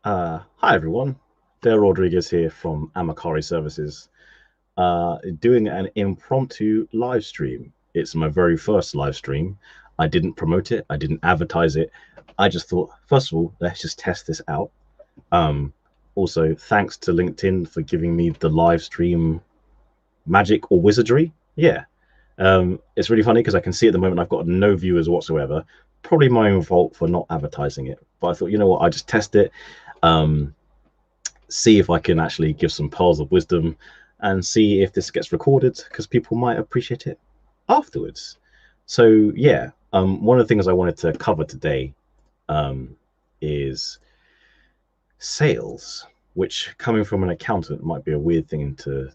Hi everyone, Dale Rodriguez here from Amakari Services, doing an impromptu live stream. It's my very first live stream. I didn't promote it, I didn't advertise it. I just thought, first of all, let's just test this out. Um, Also, thanks to LinkedIn for giving me the live stream magic or wizardry. Yeah, it's really funny because I can see at the moment I've got no viewers whatsoever. Probably my own fault for not advertising it, but I thought, you know what, I just test it. Um, See if I can actually give some pearls of wisdom and see if this gets recorded because people might appreciate it afterwards. So yeah, one of the things I wanted to cover today um, is sales, which coming from an accountant might be a weird thing to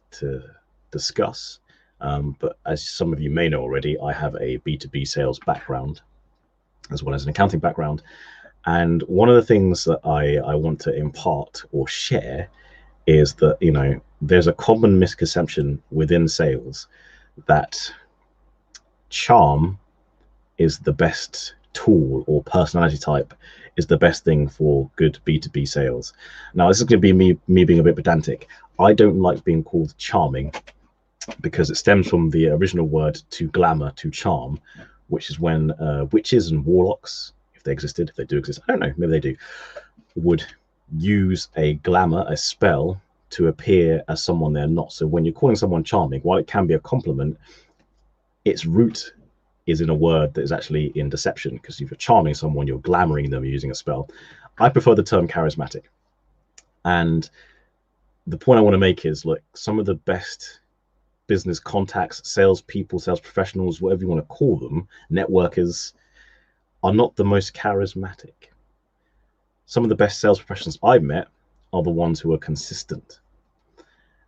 discuss. But as some of you may know already, I have a B2B sales background as well as an accounting background. And one of the things that I want to impart or share is that there's a common misconception within sales that charm is the best tool or personality type is the best thing for good B2B sales. Now, this is going to be me being a bit pedantic. I don't like being called charming because it stems from the original word to glamour, to charm, which is when witches and warlocks, if they existed, if they do exist, I don't know, maybe they do, would use a glamour, a spell, to appear as someone they're not. So when you're calling someone charming, while it can be a compliment, its root is in a word that is actually in deception. Because if you're charming someone, you're glamoring them using a spell. I prefer the term charismatic. And the point I want to make is, look, some of the best business contacts, salespeople, sales professionals, whatever you want to call them, networkers, are not the most charismatic. Some of the best sales professionals I've met are the ones who are consistent.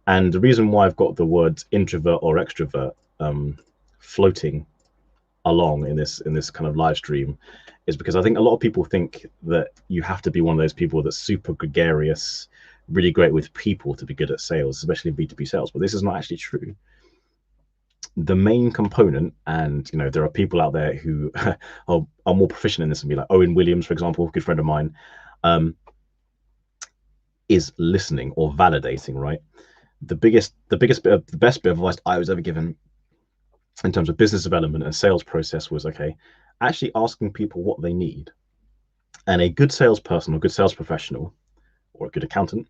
And the reason why I've got the words introvert or extrovert floating along in this kind of live stream is because I think a lot of people think that you have to be one of those people that's super gregarious, really great with people to be good at sales, especially in B2B sales. But this is not actually true. The main component, and there are people out there who are more proficient in this than me, like Owen Williams, for example, a good friend of mine, um, is listening or validating, right? The best bit of advice I was ever given in terms of business development and sales process was, okay, actually asking people what they need. And a good salesperson or good sales professional or a good accountant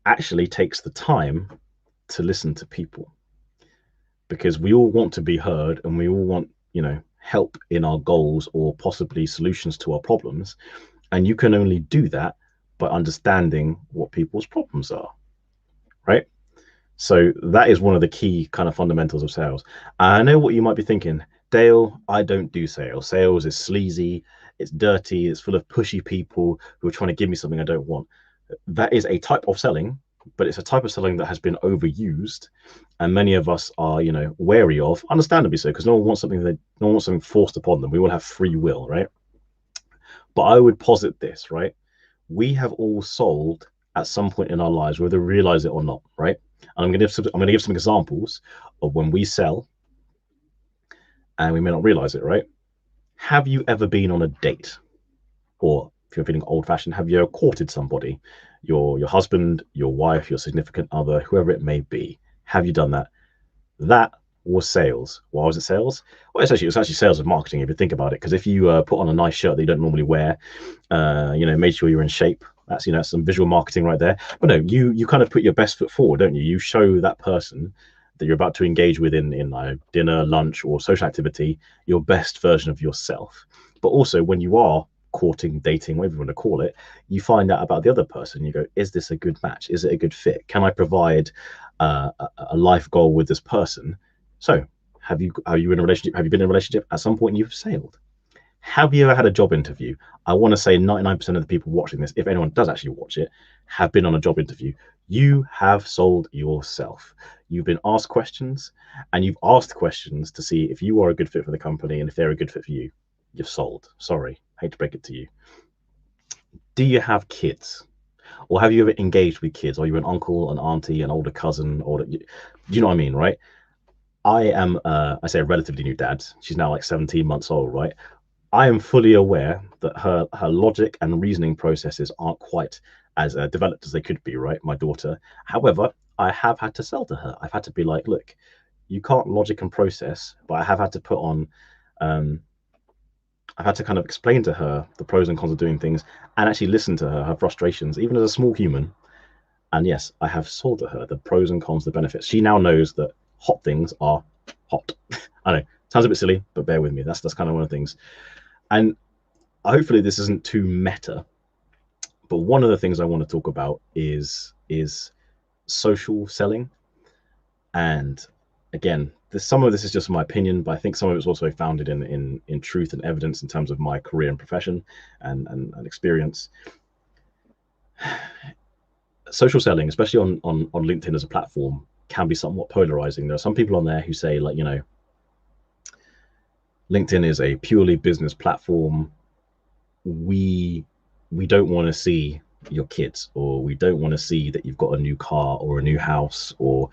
actually takes the time to listen to people, because we all want to be heard and we all want, help in our goals or possibly solutions to our problems. And you can only do that by understanding what people's problems are, right? So that is one of the key kind of fundamentals of sales. I know what you might be thinking, Dale, I don't do sales. Sales is sleazy, it's dirty, it's full of pushy people who are trying to give me something I don't want. That is a type of selling, but it's a type of selling that has been overused, and many of us are, wary of, understandably so, because no one wants something forced upon them. We all have free will, right? But I would posit this, right? We have all sold at some point in our lives, whether we realize it or not, right? And I'm going to give some examples of when we sell and we may not realize it, right? Have you ever been on a date, or if you're feeling old-fashioned, have you ever courted somebody, your husband, your wife, your significant other, whoever it may be? Have you done that? That was sales. Why was it sales? Well, it's actually sales and marketing if you think about it. Because if you put on a nice shirt that you don't normally wear, made sure you're in shape. That's some visual marketing right there. But no, you kind of put your best foot forward, don't you? You show that person that you're about to engage with in dinner, lunch, or social activity, your best version of yourself. But also when you are courting, dating, whatever you want to call it, you find out about the other person. You go, is this a good match? Is it a good fit? Can I provide a life goal with this person? So, are you in a relationship? Have you been in a relationship? At some point, you've sailed. Have you ever had a job interview? I want to say 99% of the people watching this, if anyone does actually watch it, have been on a job interview. You have sold yourself. You've been asked questions, and you've asked questions to see if you are a good fit for the company and if they're a good fit for you. You've sold. Sorry, hate to break it to you. Do you have kids? Or have you ever engaged with kids? Are you an uncle, an auntie, an older cousin, or do you know what I mean, right? I am, I say, a relatively new dad. She's now like 17 months old, right? I am fully aware that her logic and reasoning processes aren't quite as developed as they could be, right? My daughter. However, I have had to sell to her. I've had to be like, look, you can't logic and process, but I have had to put on, um, I've had to kind of explain to her the pros and cons of doing things and actually listen to her frustrations, even as a small human. And yes, I have sold to her the pros and cons, the benefits. She now knows that hot things are hot. I know, sounds a bit silly, but bear with me. That's kind of one of the things. And hopefully this isn't too meta, but one of the things I want to talk about is social selling. And again, some of this is just my opinion, but I think some of it's also founded in truth and evidence in terms of my career and profession and experience. Social selling, especially on LinkedIn as a platform, can be somewhat polarizing. There are some people on there who say, like, LinkedIn is a purely business platform. We don't want to see your kids, or we don't want to see that you've got a new car or a new house. Or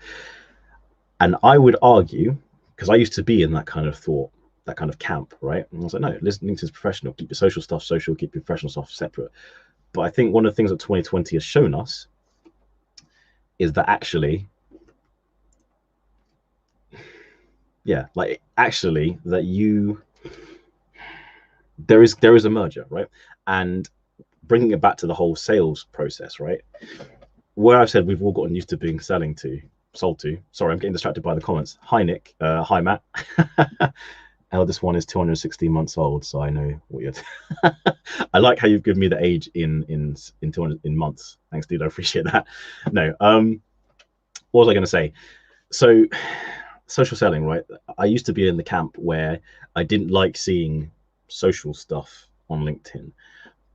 and I would argue, because I used to be in that kind of thought, that kind of camp, right? And I was like, no, LinkedIn's professional. Keep your social stuff social, keep your professional stuff separate. But I think one of the things that 2020 has shown us is that actually, yeah, like actually that there is a merger, right? And bringing it back to the whole sales process, right? Where I've said we've all gotten used to being sold to. Sorry, I'm getting distracted by the comments. Hi, Nick. Hi, Matt. Eldest one is 216 months old, so I know what you're. I like how you've given me the age in 200 in months. Thanks, dude. I appreciate that. No, what was I going to say? So, social selling, right? I used to be in the camp where I didn't like seeing social stuff on LinkedIn,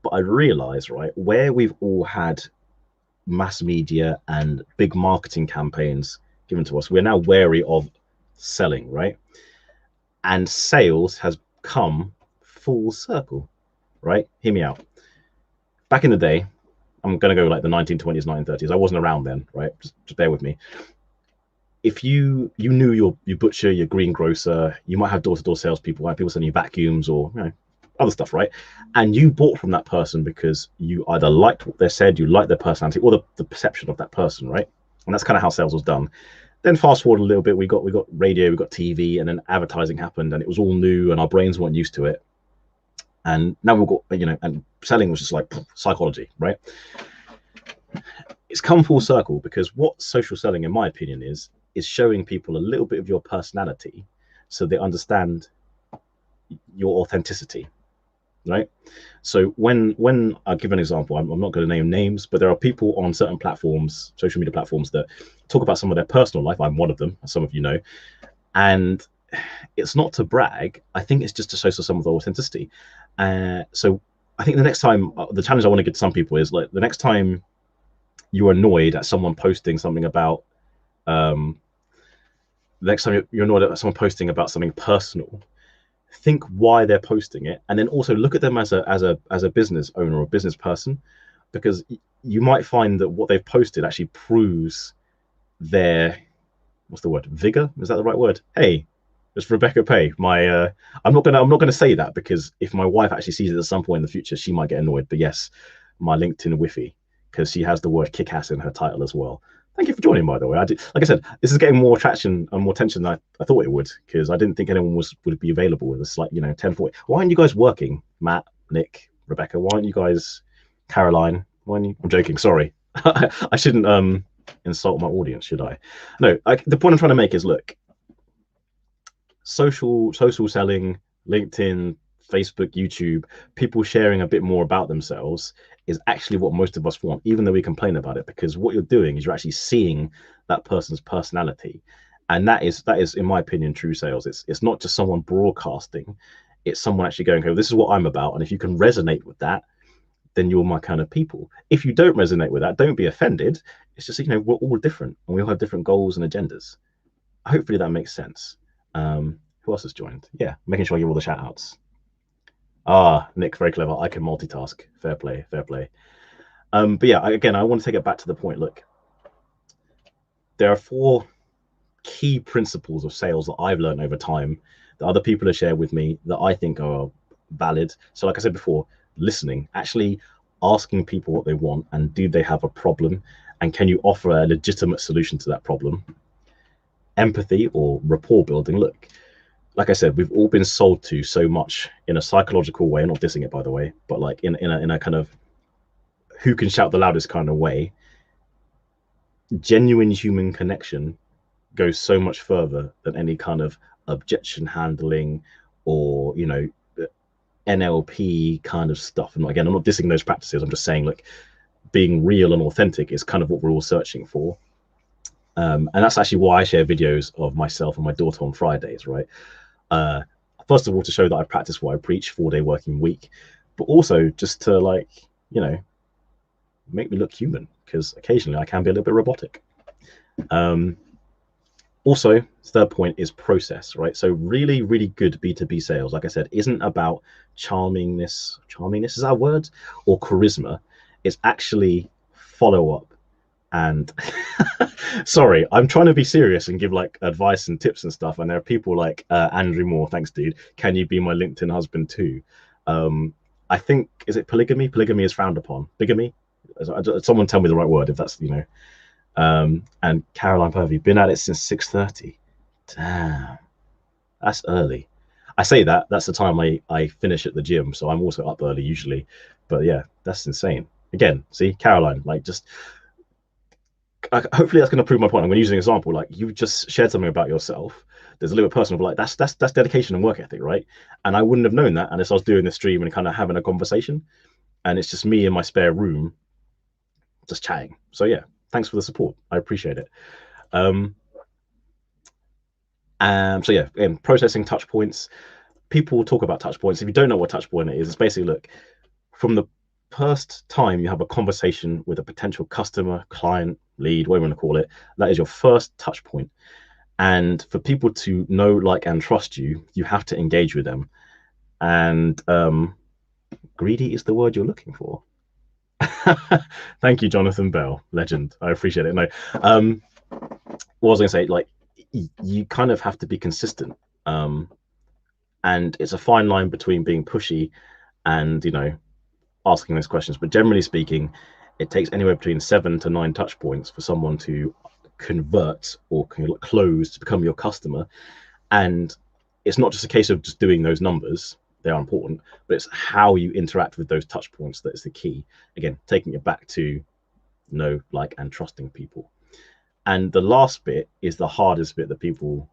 but I realized, right, where we've all had mass media and big marketing campaigns given to us, we're now wary of selling, right? And sales has come full circle, right? Hear me out. Back in the day, I'm going to go like the 1920s, 1930s. I wasn't around then, right? Just bear with me. If you knew your butcher, your greengrocer, you might have door-to-door salespeople, right? People sending you vacuums or other stuff, right? And you bought from that person because you either liked what they said, you liked their personality, or the perception of that person, right? And that's kind of how sales was done. Then fast forward a little bit, we got radio, we got TV, and then advertising happened, and it was all new, and our brains weren't used to it. And now we've got and selling was just like psychology, right? It's come full circle because what social selling, in my opinion, is showing people a little bit of your personality so they understand your authenticity, right? So when I give an example, I'm not going to name names, but there are people on certain platforms, social media platforms, that talk about some of their personal life. I'm one of them, as some of you know, and it's not to brag. I think it's just to show some of the authenticity. So I think the next time, the challenge I want to give to some people is, like, the next time you're annoyed at someone posting something about next time you're annoyed at someone posting about something personal, think why they're posting it, and then also look at them as a business owner or business person, because you might find that what they've posted actually proves their, what's the word, vigor, is that the right word? Hey, it's Rebecca Pay. I'm not gonna say that, because if my wife actually sees it at some point in the future, she might get annoyed. But yes, my LinkedIn Wiffy, because she has the word kick-ass in her title as well. Thank you for joining, by the way. Like I said, this is getting more traction and more attention than I thought it would, because I didn't think anyone would be available. It's like 10:40. Why aren't you guys working, Matt, Nick, Rebecca? Why aren't you guys, Caroline? Why aren't you? I'm joking. Sorry, I shouldn't insult my audience, should I? No. The point I'm trying to make is, look, social selling, LinkedIn, Facebook, YouTube, people sharing a bit more about themselves is actually what most of us want, even though we complain about it, because what you're doing is you're actually seeing that person's personality. And that is, in my opinion, true sales. It's not just someone broadcasting, it's someone actually going, oh, this is what I'm about. And if you can resonate with that, then you're my kind of people. If you don't resonate with that, don't be offended. It's just, we're all different and we all have different goals and agendas. Hopefully that makes sense. Who else has joined? Yeah, making sure I give all the shout outs. Nick, very clever. I can multitask. Fair play, fair play. But yeah, again, I want to take it back to the point. Look, there are 4 key principles of sales that I've learned over time that other people have shared with me that I think are valid. So like I said before, listening, actually asking people what they want, and do they have a problem, and can you offer a legitimate solution to that problem. Empathy or rapport building. Look, like I said, we've all been sold to so much in a psychological way, not dissing it by the way, but like in a kind of who can shout the loudest kind of way. Genuine human connection goes so much further than any kind of objection handling or, you know, NLP kind of stuff. And again, I'm not dissing those practices. I'm just saying, like, being real and authentic is kind of what we're all searching for. And that's actually why I share videos of myself and my daughter on Fridays, right? First of all, to show that I practice what I preach, 4-day working week, but also just to, like, you know, make me look human, because occasionally I can be a little bit robotic. Also, third point is process, right? So really, really good B2B sales, like I said, isn't about charmingness is that a word, or charisma. It's actually follow up. And sorry, I'm trying to be serious and give like advice and tips and stuff, and there are people like Andrew Moore, thanks dude, can you be my LinkedIn husband too? I think, is it polygamy? Polygamy is frowned upon. Bigamy? Someone tell me the right word if that's, you know. And Caroline Purvey, been at it since 6:30. Damn, that's early. I say that's the time I finish at the gym, so I'm also up early usually. But yeah, that's insane. Again, see, Caroline, like, just hopefully that's going to prove my point. I'm going to use an example. Like, you just shared something about yourself. There's a little bit personal, but like that's dedication and work ethic, right? And I wouldn't have known that unless I was doing the stream and kind of having a conversation. And it's just me in my spare room, just chatting. So yeah, thanks for the support. I appreciate it. So yeah, again, processing touch points. People talk about touch points. If you don't know what touch point it is, it's basically, look, from the first time you have a conversation with a potential customer, client, lead, whatever you want to call it, that is your first touch point. And for people to know, like, and trust you, you have to engage with them. And greedy is the word you're looking for. Thank you, Jonathan Bell, legend. I appreciate it. No, what was I gonna say? Like, you kind of have to be consistent, and it's a fine line between being pushy and, you know, asking those questions. But generally speaking, it takes anywhere between 7 to 9 touch points for someone to convert or close to become your customer. And it's not just a case of just doing those numbers. They are important, but it's how you interact with those touch points that is the key. Again, taking it back to know, like, and trusting people. And the last bit is the hardest bit that people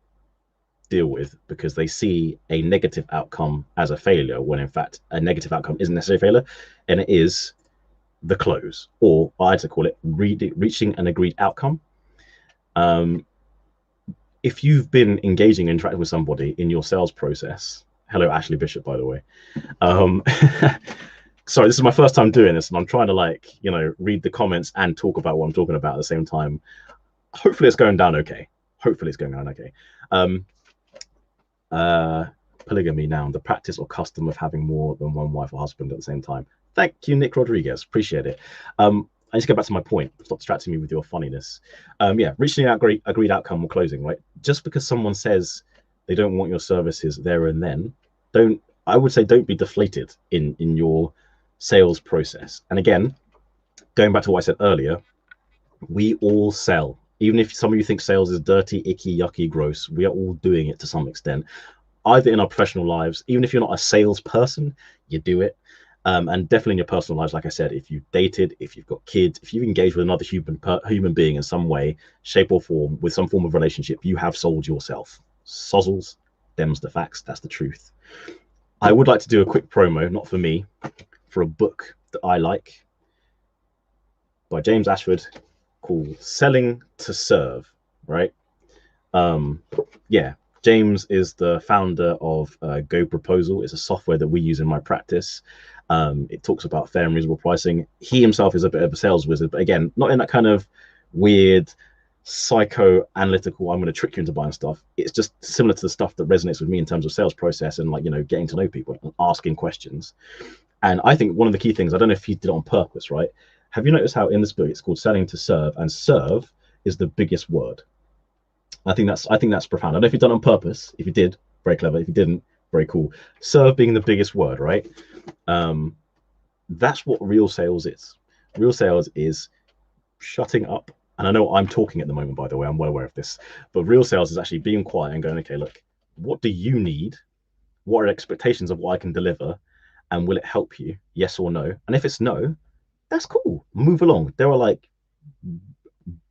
deal with, because they see a negative outcome as a failure, when in fact a negative outcome isn't necessarily a failure, and it is the close, or I like to call it reaching an agreed outcome. If you've been engaging and interacting with somebody in your sales process, hello Ashley Bishop, by the way. Sorry, this is my first time doing this, and I'm trying to, like, you know, read the comments and talk about what I'm talking about at the same time. Hopefully it's going down okay. Hopefully it's going down okay. Polygamy, noun, the practice or custom of having more than one wife or husband at the same time. Thank you, Nick Rodriguez. Appreciate it. I need to go back to my point. Stop distracting me with your funniness. Yeah, reaching an agreed outcome or closing, right? Just because someone says they don't want your services there and then, I would say don't be deflated in your sales process. And again, going back to what I said earlier, we all sell. Even if some of you think sales is dirty, icky, yucky, gross, we are all doing it to some extent, either in our professional lives. Even if you're not a salesperson, you do it. And definitely in your personal lives, like I said, if you've dated, if you've got kids, if you've engaged with another human being in some way, shape or form, with some form of relationship, you have sold yourself. Sozzles, them's the facts, that's the truth. I would like to do a quick promo, not for me, for a book that I like by James Ashford called Selling to Serve, right? Yeah, James is the founder of Go Proposal. It's a software that we use in my practice. It talks about fair and reasonable pricing. He himself is a bit of a sales wizard, but again, not in that kind of weird psycho-analytical, I'm going to trick you into buying stuff. It's just similar to the stuff that resonates with me in terms of sales process and, like, you know, getting to know people and asking questions. And I think one of the key things, I don't know if he did it on purpose, right? Have you noticed how in this book it's called Selling to Serve, and serve is the biggest word? I think that's profound. I don't know if you've done it on purpose. If you did, very clever. If you didn't, Very cool. Serve being the biggest word, right? That's what real sales is. Real sales is shutting up. And I know I'm talking at the moment, by the way, I'm well aware of this. But real sales is actually being quiet and going, okay, look, what do you need? What are expectations of what I can deliver? And will it help you? Yes or no? And if it's no, that's cool. Move along. There are like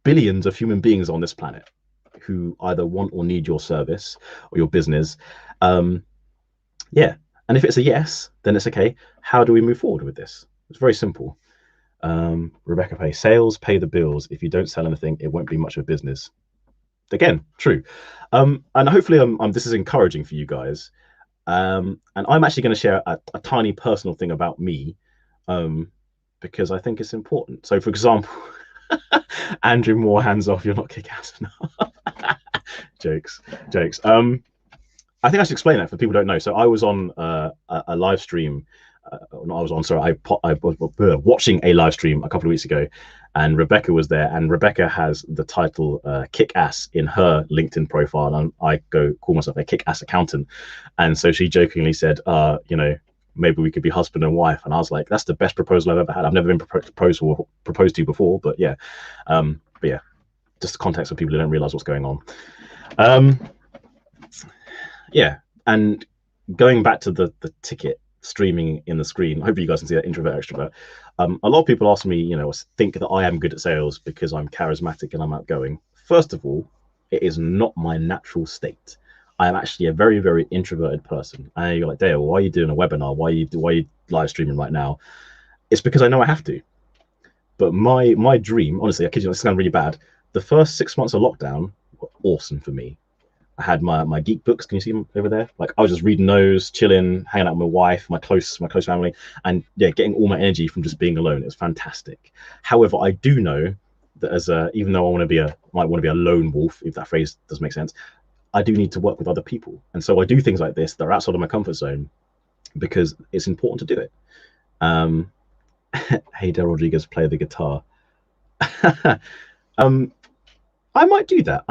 billions of human beings on this planet who either want or need your service or your business. Um, yeah. And if it's a yes, then it's okay. How do we move forward with this? It's very simple. Rebecca Pay, sales pay the bills. If you don't sell anything, it won't be much of a business. Again, true. And hopefully this is encouraging for you guys. And I'm actually going to share a tiny personal thing about me, because I think it's important. So, for example, Andrew Moore, hands off, you're not kick ass enough. Jokes. I think I should explain that for people who don't know. So I was on a live stream. No, I was on. Sorry, I was watching a live stream a couple of weeks ago, and Rebecca was there. And Rebecca has the title "kick ass" in her LinkedIn profile, and I call myself a kick ass accountant. And so she jokingly said, you know, maybe we could be husband and wife. And I was like, that's the best proposal I've ever had. I've never been proposed to before, but yeah, just the context for people who don't realize what's going on. Yeah, and going back to the ticket streaming in the screen, hopefully you guys can see that, introvert, extrovert. A lot of people ask me, you know, think that I am good at sales because I'm charismatic and I'm outgoing. First of all, it is not my natural state. I am actually a very, very introverted person. And you're like, Dale, why are you doing a webinar? Why are you live streaming right now? It's because I know I have to. But my dream, honestly, I kid you, this sounds really bad. The first 6 months of lockdown were awesome for me. I had my geek books. Can you see them over there? Like I was just reading those, chilling, hanging out with my wife, my close family, and yeah, getting all my energy from just being alone. It was fantastic. However, I do know that even though I might want to be a lone wolf, if that phrase does make sense, I do need to work with other people, and so I do things like this that are outside of my comfort zone because it's important to do it. Hey, Del Rodriguez, play the guitar. I might do that.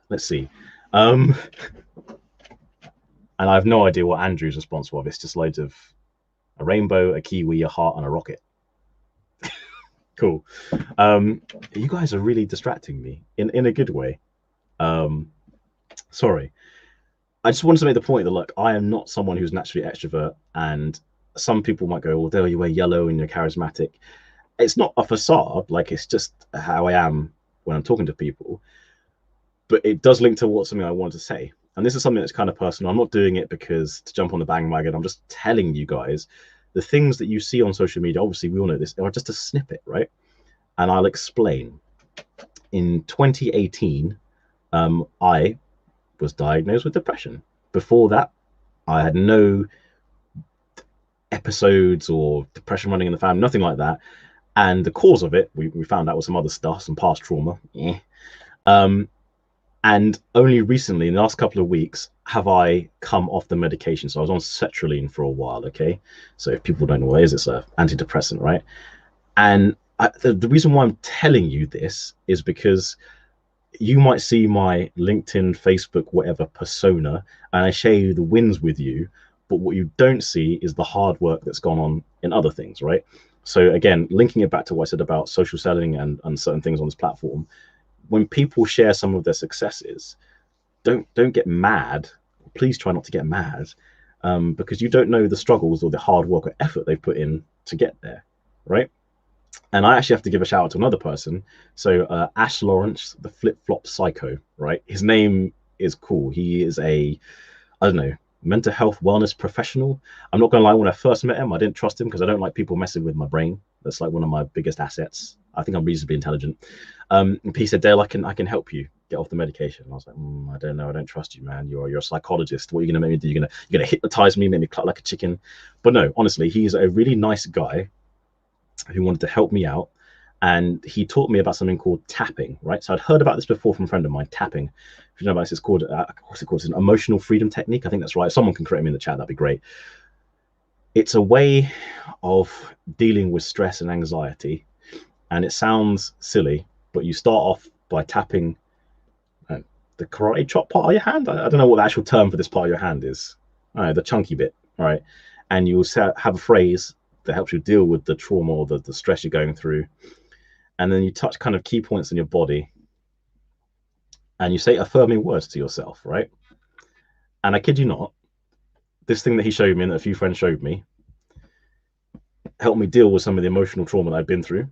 Let's see. And I have no idea what Andrew's response was. It's just loads of a rainbow, a kiwi, a heart, and a rocket. Cool. You guys are really distracting me in a good way. Sorry. I just wanted to make the point that, look, I am not someone who's naturally extrovert, and some people might go, well, there you wear yellow and you're charismatic. It's not a facade, like it's just how I am when I'm talking to people. But it does link to something I wanted to say. And this is something that's kind of personal. I'm not doing it because to jump on the bandwagon. I'm just telling you guys the things that you see on social media. Obviously, we all know this, are just a snippet, right? And I'll explain. In 2018, I was diagnosed with depression. Before that, I had no episodes or depression running in the family, nothing like that. And the cause of it, we found out was some other stuff, some past trauma. Yeah. And only recently, in the last couple of weeks, have I come off the medication. So I was on sertraline for a while, okay? So if people don't know what it is, it's an antidepressant, right? And the reason why I'm telling you this is because you might see my LinkedIn, Facebook, whatever persona, and I share you the wins with you, but what you don't see is the hard work that's gone on in other things, right? So again, linking it back to what I said about social selling and certain things on this platform, when people share some of their successes, don't get mad. Please try not to get mad, because you don't know the struggles or the hard work or effort they've put in to get there, right? And I actually have to give a shout out to another person. So Ash Lawrence, the flip-flop psycho, right? His name is cool. He is I don't know, mental health wellness professional. I'm not gonna lie, when I first met him, I didn't trust him because I don't like people messing with my brain. That's like one of my biggest assets. I think I'm reasonably intelligent. He said, Dale, I can help you get off the medication. And I was like, I don't know, I don't trust you, man. You're a psychologist. What are you gonna make me do? You're gonna hypnotize me, make me cluck like a chicken? But no, honestly, he's a really nice guy who wanted to help me out. And he taught me about something called tapping, right? So I'd heard about this before from a friend of mine, tapping. If you know about this, it's called, what's it called? It's an emotional freedom technique. I think that's right. If someone can correct me in the chat, that'd be great. It's a way of dealing with stress and anxiety. And it sounds silly, but you start off by tapping the karate chop part of your hand. I don't know what the actual term for this part of your hand is. all right, the chunky bit, all right, and you will have a phrase that helps you deal with the trauma or the stress you're going through, and then you touch kind of key points in your body, and you say affirming words to yourself, right? And I kid you not, this thing that he showed me and that a few friends showed me helped me deal with some of the emotional trauma that I've been through.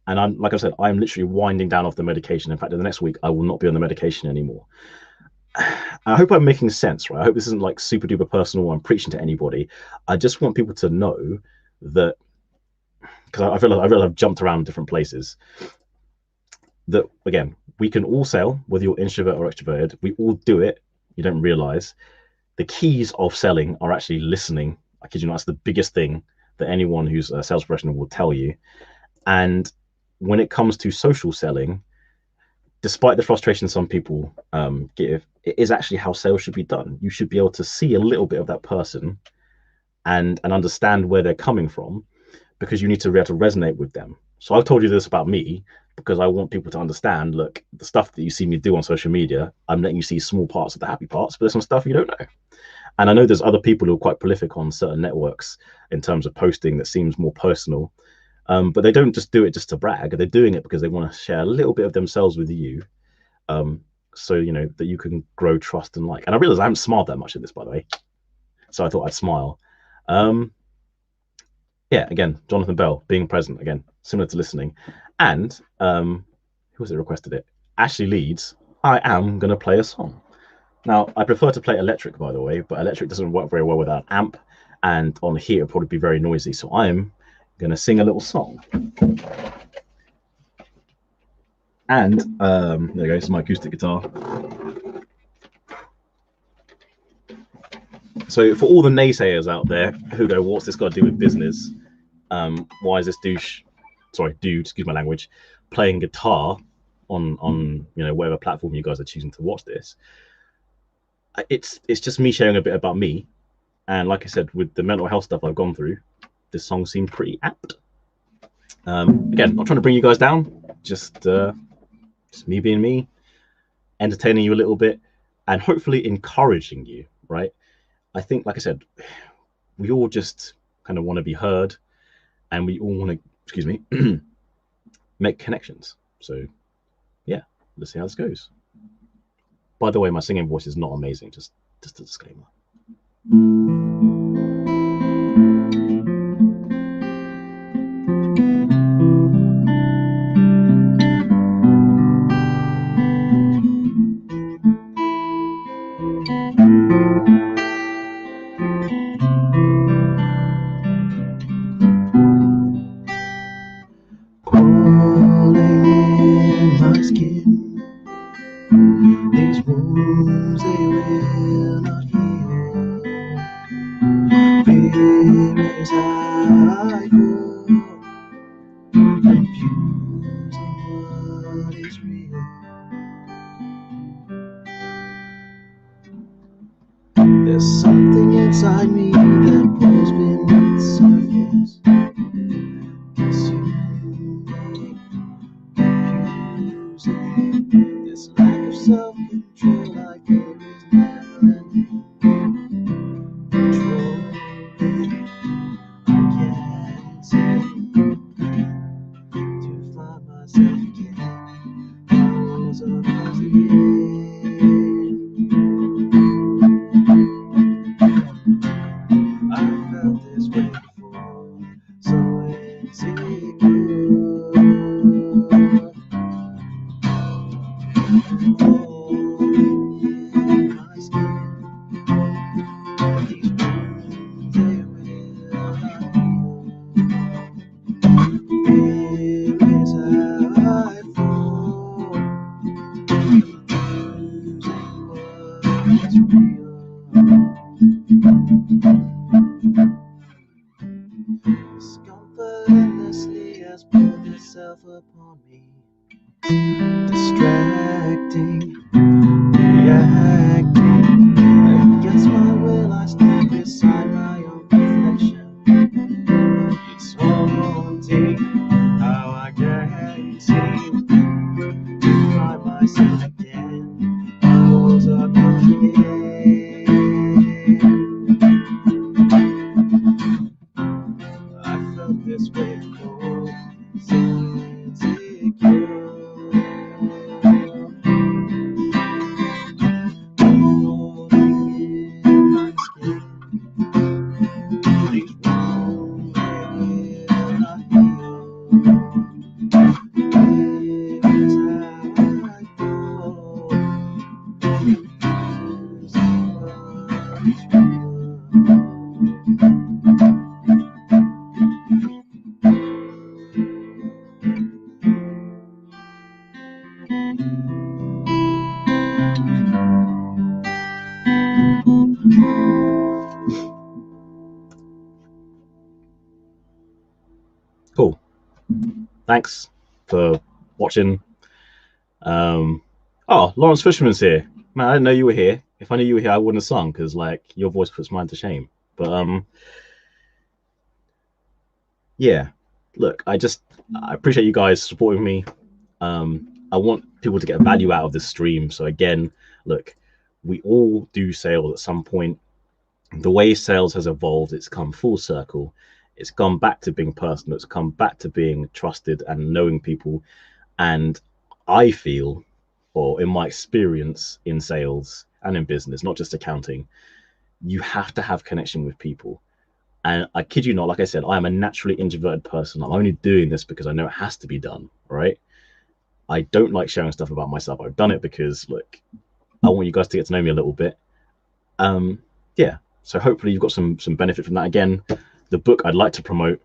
And I'm, like I said, I'm literally winding down off the medication. In fact, in the next week, I will not be on the medication anymore. I hope I'm making sense, right? I hope this isn't like super duper personal. I'm preaching to anybody. I just want people to know that, because I feel like I've jumped around different places, that again, we can all sell, whether you're introvert or extroverted. We all do it. You don't realize the keys of selling are actually listening. I kid you not, that's the biggest thing that anyone who's a sales professional will tell you. And when it comes to social selling, despite the frustration some people give, it is actually how sales should be done. You should be able to see a little bit of that person and understand where they're coming from, because you need to be able to resonate with them. So I've told you this about me because I want people to understand, look, the stuff that you see me do on social media, I'm letting you see small parts of the happy parts, but there's some stuff you don't know. And I know there's other people who are quite prolific on certain networks in terms of posting that seems more personal. But they don't just do it just to brag. They're doing it because they want to share a little bit of themselves with you, so you know that you can grow trust and like. And I realize I haven't smiled that much in this, by the way, so I thought I'd smile. Yeah, again, Jonathan Bell, being present, again, similar to listening. And who was it requested it? Ashley Leeds, I am going to play a song. Now, I prefer to play electric, by the way, but electric doesn't work very well without an amp, and on here it'll probably be very noisy. So I'm going to sing a little song. And there you go, this is my acoustic guitar. So for all the naysayers out there who go, what's this got to do with business? Why is this dude, excuse my language, playing guitar on you know, whatever platform you guys are choosing to watch this? It's just me sharing a bit about me. And like I said, with the mental health stuff I've gone through, this song seemed pretty apt. Again, not trying to bring you guys down, just me being me, entertaining you a little bit, and hopefully encouraging you, right? I think, like I said, we all just kind of want to be heard, and we all want to, excuse me, make connections. So yeah, let's see how this goes. By the way, my singing voice is not amazing, just a disclaimer. Crawling in my skin, these wounds, they will not heal. Fear is I feel, confusing what is real. There's something inside me that pulls beneath the surface, consuming, confusing. This lack of self-control, like there is never ending control. I can't seem to find myself again. I was a crazy. I felt this way before, so insecure. In my skin, these wounds, they will not heal. Fear is how I fall, losing what is real. Discomfort endlessly has pulled itself upon me, distracting, reacting. Against my will, I stand beside my own reflection. It's haunting how I can't seem to find myself again. My walls are closing in. felt this way before. So insecure. Rolling in my skin. Things wrong when I feel. Here's how I go. Cool. Thanks for watching. Oh, Lawrence Fisherman's here. Man, I didn't know you were here. If I knew you were here, I wouldn't have sung, because like your voice puts mine to shame. But yeah, look, I appreciate you guys supporting me. I want people to get value out of this stream. So again, look, we all do sales at some point. The way sales has evolved, it's come full circle. It's gone back to being personal. It's come back to being trusted and knowing people. And I feel, or in my experience in sales and in business, not just accounting, you have to have connection with people. And I kid you not, like I said, I am a naturally introverted person. I'm only doing this because I know it has to be done, right? I don't like sharing stuff about myself. I've done it because, look, I want you guys to get to know me a little bit. Yeah, so hopefully you've got some benefit from that. Again, the book I'd like to promote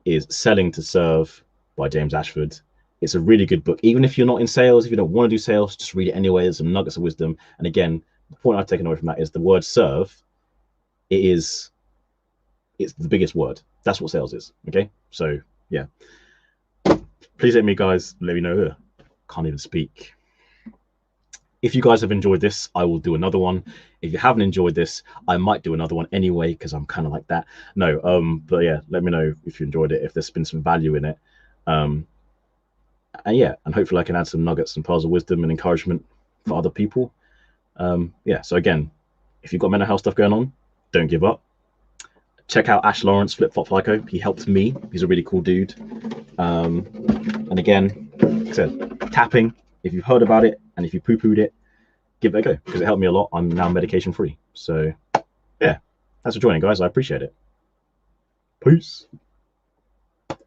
is Selling to Serve by James Ashford. It's a really good book. Even if you're not in sales, if you don't want to do sales, just read it anyway. There's some nuggets of wisdom. And again, the point I've taken away from that is the word serve. It's the biggest word. That's what sales is. Okay, so yeah, please let me know. Can't even speak. If you guys have enjoyed this, I will do another one. If you haven't enjoyed this, I might do another one anyway, because I'm kind of like that. No, but yeah, let me know if you enjoyed it, if there's been some value in it. And yeah, and hopefully I can add some nuggets and pearls of wisdom and encouragement for other people. Yeah, so again, if you've got mental health stuff going on, don't give up. Check out Ash Lawrence, Flip Flop Flyco. He helped me. He's a really cool dude. And again, like I said, tapping, if you've heard about it and if you poo-pooed it, give it a go, because it helped me a lot. I'm now medication free. So yeah, thanks for joining, guys. I appreciate it. Peace.